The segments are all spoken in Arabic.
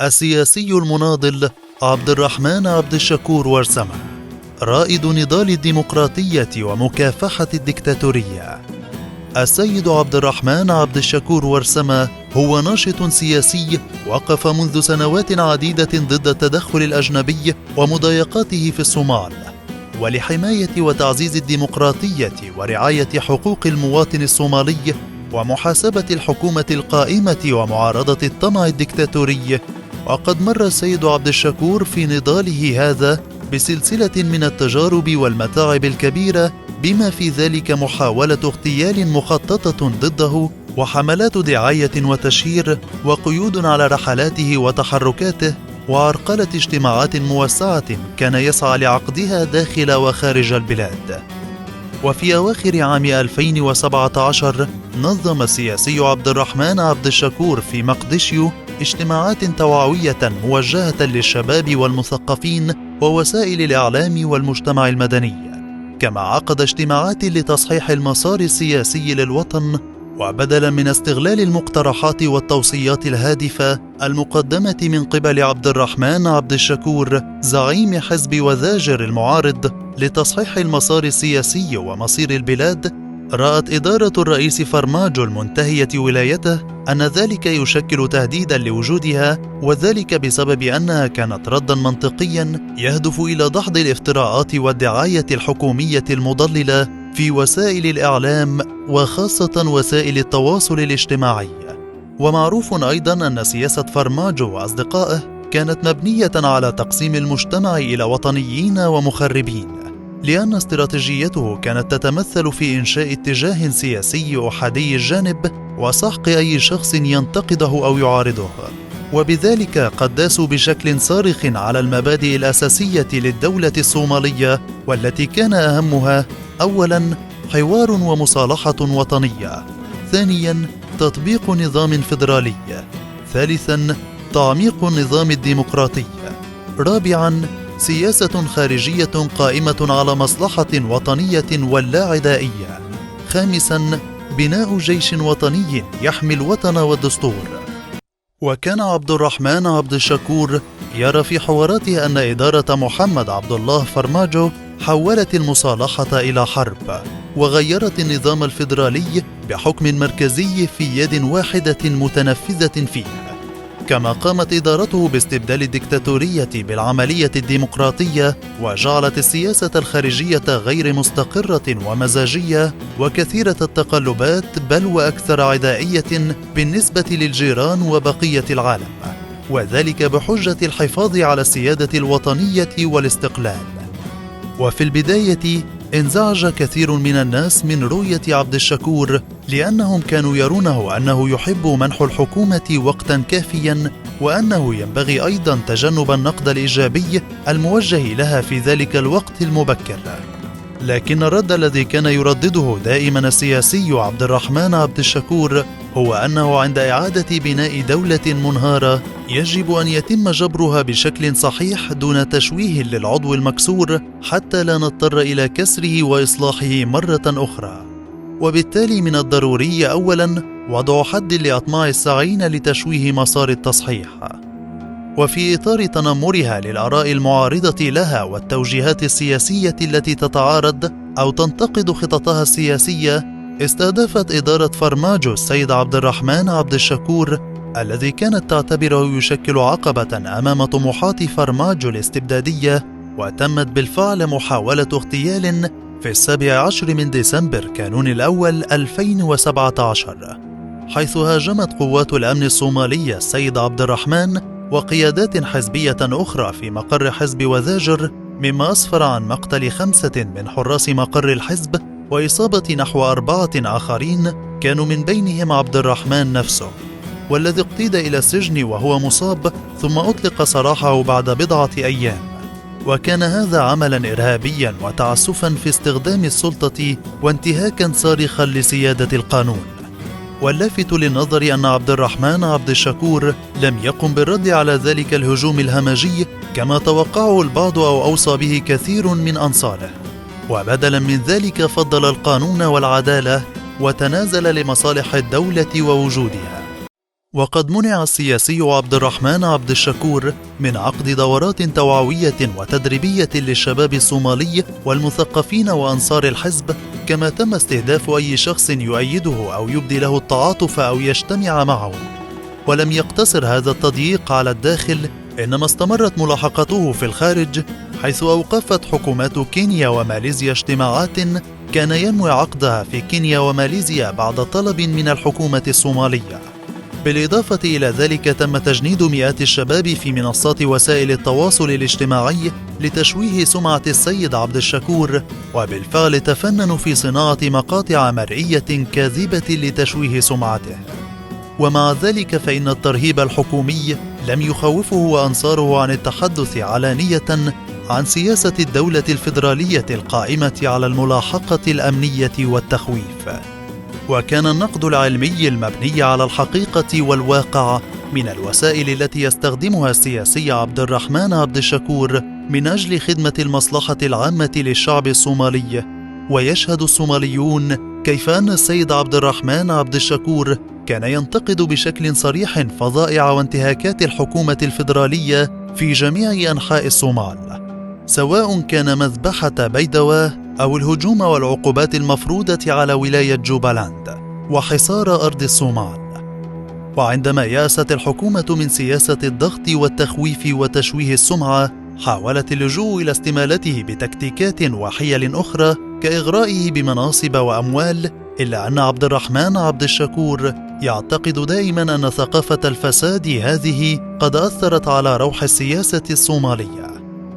السياسي المناضل عبد الرحمن عبد الشكور ورسمة، رائد نضال الديمقراطية ومكافحة الدكتاتورية. السيد عبد الرحمن عبد الشكور ورسمة هو ناشط سياسي وقف منذ سنوات عديدة ضد التدخل الأجنبي ومضايقاته في الصومال، ولحماية وتعزيز الديمقراطية ورعاية حقوق المواطن الصومالي ومحاسبة الحكومة القائمة ومعارضة الطمع الدكتاتوري. وقد مر السيد عبد الشكور في نضاله هذا بسلسلة من التجارب والمتاعب الكبيرة، بما في ذلك محاولة اغتيال مخططة ضده وحملات دعاية وتشهير وقيود على رحلاته وتحركاته وعرقلة اجتماعات موسعة كان يسعى لعقدها داخل وخارج البلاد. وفي أواخر عام 2017 نظم السياسي عبد الرحمن عبد الشكور في مقدشيو اجتماعات توعوية موجهة للشباب والمثقفين ووسائل الإعلام والمجتمع المدني، كما عقد اجتماعات لتصحيح المسار السياسي للوطن. وبدلا من استغلال المقترحات والتوصيات الهادفة المقدمة من قبل عبد الرحمن عبد الشكور زعيم حزب وذاجر المعارض لتصحيح المسار السياسي ومصير البلاد، رأت إدارة الرئيس فرماجو المنتهية ولايته أن ذلك يشكل تهديدا لوجودها، وذلك بسبب أنها كانت ردا منطقيا يهدف إلى دحض الافتراءات والدعاية الحكومية المضللة في وسائل الإعلام وخاصة وسائل التواصل الاجتماعي. ومعروف أيضا أن سياسة فرماجو وأصدقائه كانت مبنية على تقسيم المجتمع إلى وطنيين ومخربين، لأن استراتيجيته كانت تتمثل في إنشاء اتجاه سياسي أحادي الجانب وسحق أي شخص ينتقده أو يعارضه، وبذلك قد داسوا بشكل صارخ على المبادئ الأساسية للدولة الصومالية، والتي كان أهمها: أولاً حوار ومصالحة وطنية، ثانياً تطبيق نظام فيدرالي، ثالثاً تعميق النظام الديمقراطي، رابعاً سياسة خارجية قائمة على مصلحة وطنية ولا عدائية، خامساً بناء جيش وطني يحمي الوطن والدستور. وكان عبد الرحمن عبد الشكور يرى في حواراته أن إدارة محمد عبد الله فرماجو حولت المصالحة إلى حرب، وغيرت النظام الفيدرالي بحكم مركزي في يد واحدة متنفذة فيه، كما قامت إدارته باستبدال الدكتاتورية بالعملية الديمقراطية، وجعلت السياسة الخارجية غير مستقرة ومزاجية وكثيرة التقلبات، بل وأكثر عدائية بالنسبة للجيران وبقية العالم، وذلك بحجة الحفاظ على السيادة الوطنية والاستقلال. وفي البداية انزعج كثير من الناس من رؤية عبد الشكور، لأنهم كانوا يرونه أنه يحب منح الحكومة وقتا كافيا، وأنه ينبغي أيضا تجنب النقد الإيجابي الموجه لها في ذلك الوقت المبكر. لكن الرد الذي كان يردده دائما السياسي عبد الرحمن عبد الشكور هو أنه عند إعادة بناء دولة منهارة يجب أن يتم جبرها بشكل صحيح دون تشويه للعضو المكسور، حتى لا نضطر إلى كسره وإصلاحه مرة أخرى. وبالتالي من الضروري أولا وضع حد لأطماع الساعين لتشويه مسار التصحيح. وفي إطار تنمرها للآراء المعارضة لها والتوجيهات السياسية التي تتعارض أو تنتقد خططها السياسية، استهدفت إدارة فرماجو السيد عبد الرحمن عبد الشكور، الذي كانت تعتبره يشكل عقبة أمام طموحات فرماجو الاستبدادية، وتمت بالفعل محاولة اغتيال في 17 من ديسمبر كانون الأول 2017، حيث هاجمت قوات الأمن الصومالية السيد عبد الرحمن وقيادات حزبية أخرى في مقر حزب وذاجر، مما أسفر عن مقتل 5 من حراس مقر الحزب وإصابة نحو 4 آخرين، كانوا من بينهم عبد الرحمن نفسه، والذي اقتيد إلى السجن وهو مصاب، ثم أطلق سراحه بعد بضعة أيام. وكان هذا عملا إرهابيا وتعسفا في استخدام السلطة وانتهاكا صارخا لسيادة القانون. واللافت للنظر أن عبد الرحمن عبد الشكور لم يقم بالرد على ذلك الهجوم الهمجي كما توقعه البعض أو أوصى به كثير من أنصاره، وبدلا من ذلك فضل القانون والعدالة وتنازل لمصالح الدولة ووجودها. وقد منع السياسي عبد الرحمن عبد الشكور من عقد دورات توعوية وتدريبية للشباب الصومالي والمثقفين وأنصار الحزب، كما تم استهداف أي شخص يؤيده أو يبدي له التعاطف أو يجتمع معه. ولم يقتصر هذا التضييق على الداخل، إنما استمرت ملاحقته في الخارج، حيث أوقفت حكومات كينيا وماليزيا اجتماعات كان ينوي عقدها في كينيا وماليزيا بعد طلب من الحكومة الصومالية. بالإضافة إلى ذلك تم تجنيد مئات الشباب في منصات وسائل التواصل الاجتماعي لتشويه سمعة السيد عبد الشكور، وبالفعل تفننوا في صناعة مقاطع مرئية كاذبة لتشويه سمعته. ومع ذلك فإن الترهيب الحكومي لم يخوفه وأنصاره عن التحدث علانية عن سياسة الدولة الفيدرالية القائمة على الملاحقة الأمنية والتخويف. وكان النقد العلمي المبني على الحقيقة والواقع من الوسائل التي يستخدمها السياسي عبد الرحمن عبد الشكور من أجل خدمة المصلحة العامة للشعب الصومالي. ويشهد الصوماليون كيف أن السيد عبد الرحمن عبد الشكور كان ينتقد بشكل صريح فظائع وانتهاكات الحكومة الفيدرالية في جميع أنحاء الصومال، سواء كان مذبحة بيدواه أو الهجوم والعقوبات المفروضة على ولاية جوبالاند وحصار أرض الصومال. وعندما يأست الحكومة من سياسة الضغط والتخويف وتشويه السمعة، حاولت اللجوء إلى استمالته بتكتيكات وحيل أخرى كإغرائه بمناصب وأموال، إلا أن عبد الرحمن عبد الشكور يعتقد دائما أن ثقافة الفساد هذه قد أثرت على روح السياسة الصومالية،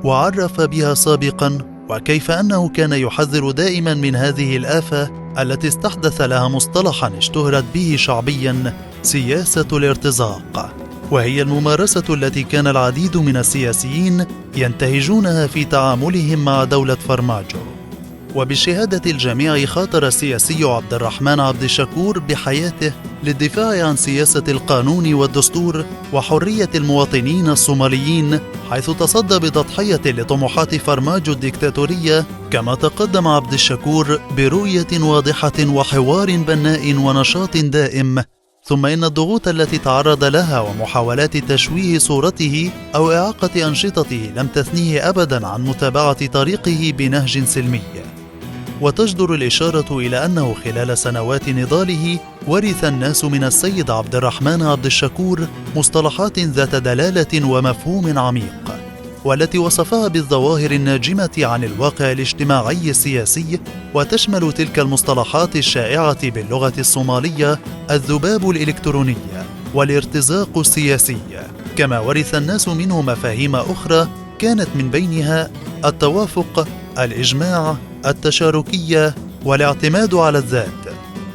وعرف بها سابقا، وكيف أنه كان يحذر دائما من هذه الآفة التي استحدث لها مصطلحا اشتهرت به شعبيا: سياسة الارتزاق، وهي الممارسة التي كان العديد من السياسيين ينتهجونها في تعاملهم مع دولة فرماجو. وبشهادة الجميع خاطر السياسي عبد الرحمن عبد الشكور بحياته للدفاع عن سياسة القانون والدستور وحرية المواطنين الصوماليين، حيث تصدى بتضحية لطموحات فرماجو الديكتاتورية. كما تقدم عبد الشكور برؤية واضحة وحوار بناء ونشاط دائم. ثم إن الضغوط التي تعرض لها ومحاولات تشويه صورته أو إعاقة أنشطته لم تثنيه أبدا عن متابعة طريقه بنهج سلمي. وتجدر الإشارة إلى أنه خلال سنوات نضاله ورث الناس من السيد عبد الرحمن عبد الشكور مصطلحات ذات دلالة ومفهوم عميق، والتي وصفها بالظواهر الناجمة عن الواقع الاجتماعي السياسي، وتشمل تلك المصطلحات الشائعة باللغة الصومالية: الذباب الإلكتروني والارتزاق السياسي. كما ورث الناس منه مفاهيم أخرى كانت من بينها التوافق، الإجماع، التشاركية، والاعتماد على الذات.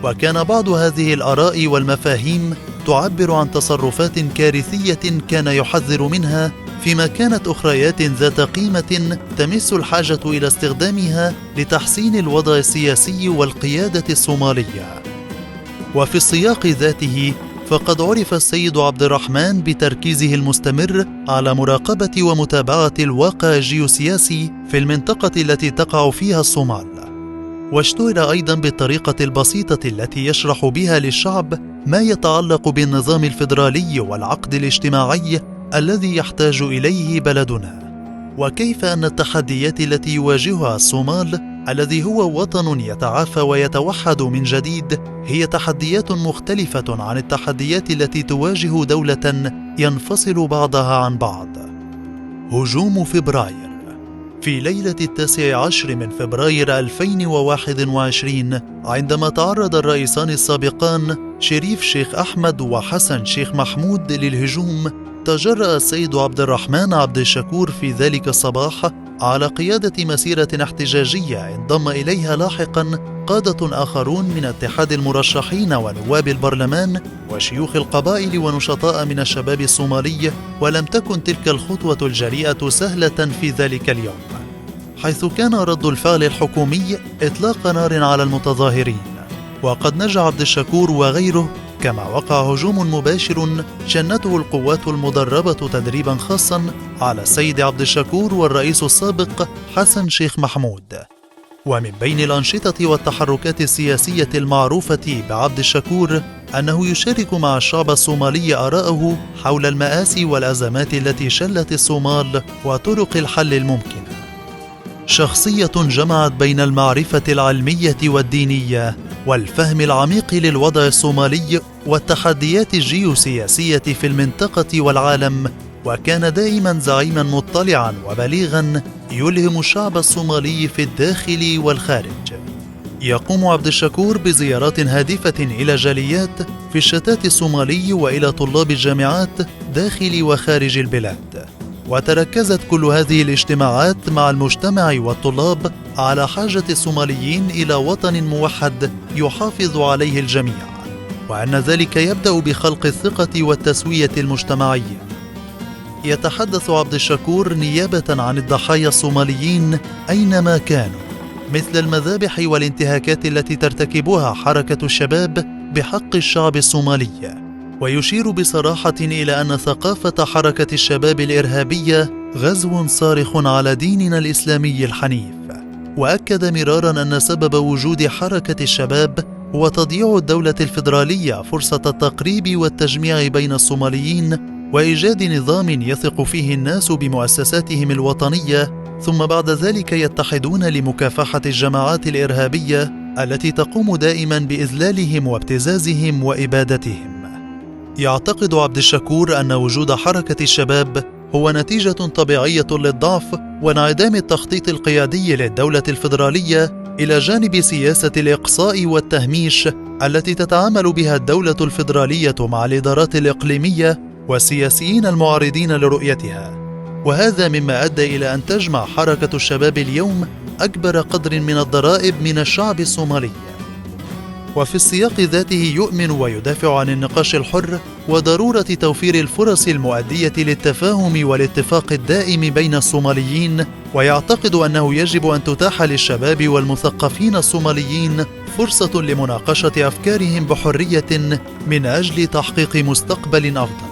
وكان بعض هذه الآراء والمفاهيم تعبر عن تصرفات كارثية كان يحذر منها، فيما كانت أخريات ذات قيمة تمس الحاجة إلى استخدامها لتحسين الوضع السياسي والقيادة الصومالية. وفي السياق ذاته فقد عرف السيد عبد الرحمن بتركيزه المستمر على مراقبة ومتابعة الواقع الجيوسياسي في المنطقة التي تقع فيها الصومال، واشتهر أيضا بالطريقة البسيطة التي يشرح بها للشعب ما يتعلق بالنظام الفيدرالي والعقد الاجتماعي الذي يحتاج إليه بلدنا، وكيف أن التحديات التي يواجهها الصومال الذي هو وطن يتعافى ويتوحد من جديد هي تحديات مختلفة عن التحديات التي تواجه دولة ينفصل بعضها عن بعض. هجوم فبراير. في ليلة 19 من فبراير 2021، عندما تعرض الرئيسان السابقان شريف شيخ أحمد وحسن شيخ محمود للهجوم، تجرأ السيد عبد الرحمن عبد الشكور في ذلك الصباح على قيادة مسيرة احتجاجية انضم إليها لاحقا قادة آخرون من اتحاد المرشحين ونواب البرلمان وشيوخ القبائل ونشطاء من الشباب الصومالي. ولم تكن تلك الخطوة الجريئة سهلة في ذلك اليوم، حيث كان رد الفعل الحكومي إطلاق نار على المتظاهرين. وقد نجا عبد الشكور وغيره، كما وقع هجوم مباشر شنته القوات المدربة تدريبا خاصا على السيد عبد الشكور والرئيس السابق حسن شيخ محمود. ومن بين الأنشطة والتحركات السياسية المعروفة بعبد الشكور أنه يشارك مع الشعب الصومالي آراءه حول المآسي والأزمات التي شلت الصومال وطرق الحل الممكنة. شخصية جمعت بين المعرفة العلمية والدينية والفهم العميق للوضع الصومالي والتحديات الجيوسياسية في المنطقة والعالم، وكان دائما زعيما مطلعا وبليغا يلهم الشعب الصومالي في الداخل والخارج. يقوم عبد الشكور بزيارات هادفة إلى جاليات في الشتات الصومالي وإلى طلاب الجامعات داخل وخارج البلاد، وتركزت كل هذه الاجتماعات مع المجتمع والطلاب على حاجة الصوماليين إلى وطن موحد يحافظ عليه الجميع، وأن ذلك يبدأ بخلق الثقة والتسوية المجتمعية. يتحدث عبد الشكور نيابة عن الضحايا الصوماليين أينما كانوا، مثل المذابح والانتهاكات التي ترتكبها حركة الشباب بحق الشعب الصومالي، ويشير بصراحة إلى أن ثقافة حركة الشباب الإرهابية غزو صارخ على ديننا الإسلامي الحنيف. وأكد مرارا أن سبب وجود حركة الشباب هو تضييع الدولة الفيدرالية فرصة التقريب والتجميع بين الصوماليين وإيجاد نظام يثق فيه الناس بمؤسساتهم الوطنية، ثم بعد ذلك يتحدون لمكافحة الجماعات الإرهابية التي تقوم دائما بإذلالهم وابتزازهم وإبادتهم. يعتقد عبد الشكور أن وجود حركة الشباب هو نتيجة طبيعية للضعف وانعدام التخطيط القيادي للدولة الفيدرالية، إلى جانب سياسة الإقصاء والتهميش التي تتعامل بها الدولة الفيدرالية مع الإدارات الإقليمية والسياسيين المعارضين لرؤيتها. وهذا مما أدى إلى أن تجمع حركة الشباب اليوم أكبر قدر من الضرائب من الشعب الصومالي. وفي السياق ذاته يؤمن ويدافع عن النقاش الحر وضرورة توفير الفرص المؤدية للتفاهم والاتفاق الدائم بين الصوماليين، ويعتقد أنه يجب أن تتاح للشباب والمثقفين الصوماليين فرصة لمناقشة أفكارهم بحرية من أجل تحقيق مستقبل أفضل.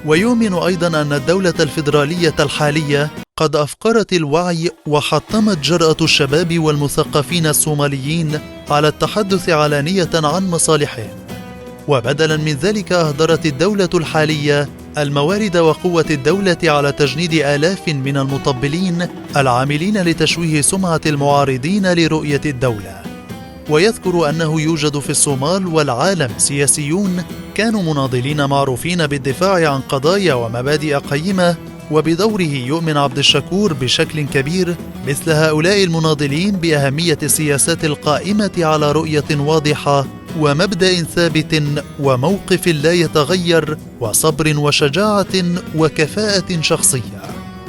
ويؤمن أيضا أن الدولة الفيدرالية الحالية قد أفقرت الوعي وحطمت جرأة الشباب والمثقفين الصوماليين على التحدث علانية عن مصالحهم، وبدلا من ذلك أهدرت الدولة الحالية الموارد وقوة الدولة على تجنيد آلاف من المطبلين العاملين لتشويه سمعة المعارضين لرؤية الدولة. ويذكر أنه يوجد في الصومال والعالم سياسيون كانوا مناضلين معروفين بالدفاع عن قضايا ومبادئ قيمة، وبدوره يؤمن عبد الشكور بشكل كبير مثل هؤلاء المناضلين بأهمية السياسات القائمة على رؤية واضحة ومبدأ ثابت وموقف لا يتغير وصبر وشجاعة وكفاءة شخصية.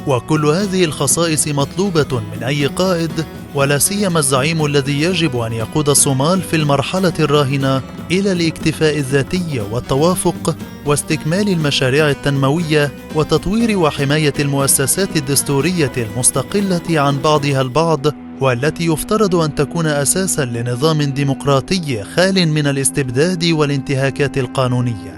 وكل هذه الخصائص مطلوبة من أي قائد، ولا سيما الزعيم الذي يجب أن يقود الصومال في المرحلة الراهنة إلى الاكتفاء الذاتي والتوافق واستكمال المشاريع التنموية وتطوير وحماية المؤسسات الدستورية المستقلة عن بعضها البعض، والتي يفترض أن تكون أساساً لنظام ديمقراطي خال من الاستبداد والانتهاكات القانونية.